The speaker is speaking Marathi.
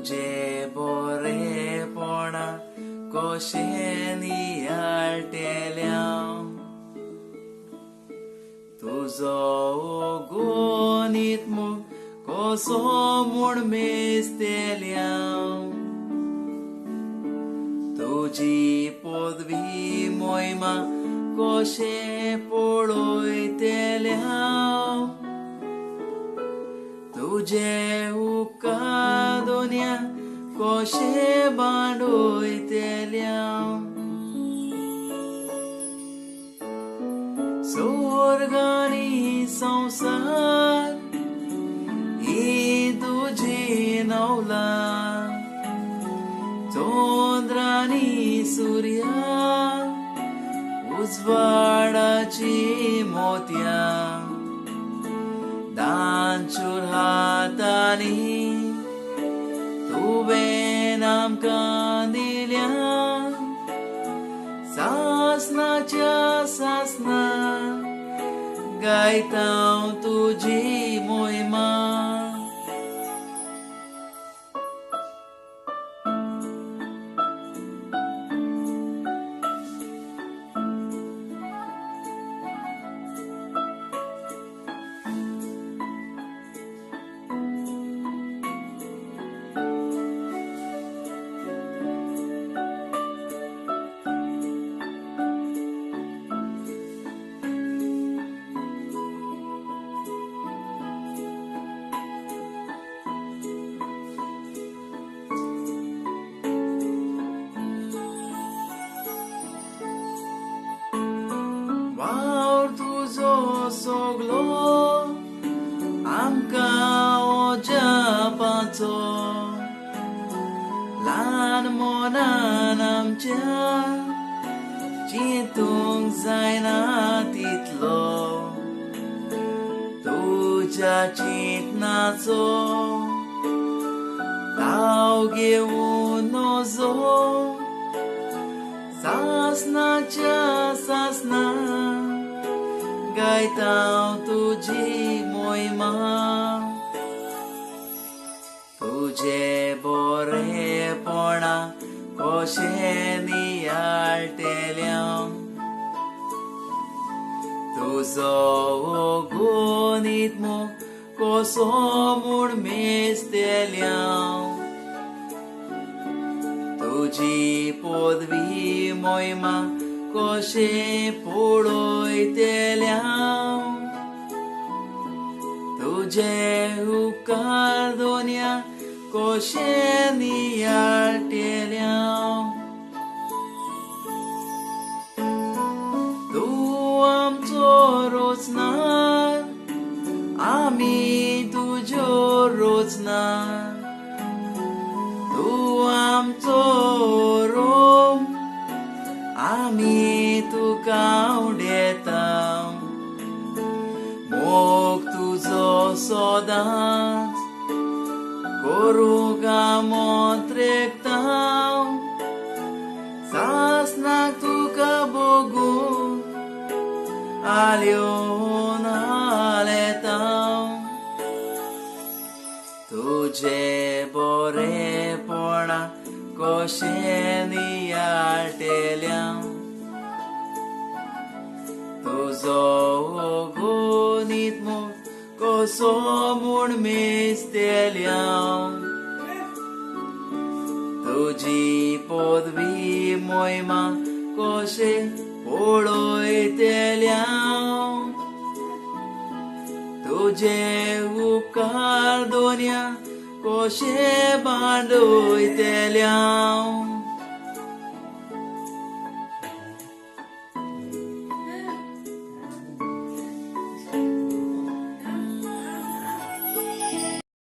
तुझे बरेपणा कशें नियाळटेल्या तुजो गणित मोग कसो म्हूण मेजतेल्या तुजी पदवी मोहिमा कशें पळयतेल्या तुझे उपकार दोनिया कशे बांडयतेल्या स्वर्गानी संसार ही तुझी नवला चंद्रानी सूर्या उजवाडाची मोत्या दांचूर हातांनी तुवें आमकां दिल्या सासनाच्या सासना गायता तुजी मोहिमा सगलो आमकां ओजापाचो ल्हान मनान आमच्या चिंतूंक जायना तितलो तुज्या चिंतनाचो ताव घेवन नजो सासनाच्या सासना गायता तुझी मोहिमा तुझे बरेपणा कशें नियाळटेल्या तुजो गणित मोग कसो म्हूण मेजतेल्या तुजी पदवी मोहिमा कशें पळयतेल्या तुझे उपकार दोनिया कशें नियाळटेल्या तूं आमचो रोजनार आमी तुज्यो रोजनार तूं आमचो रोम आमी तुका उडेता मोग तुजो सदांच करूंक मोत्रेकता सासनाक तुका बगून आल्योन हालेता तुझे बरेपणा कशें नियाळटेल्या तुजो गणित मोग कसो म्हूण मेजतेल्या तुजी पदवी मोहिमा कशें पळयतेल्या तुझे उपकार दोनिया कशे बांडयतेल्या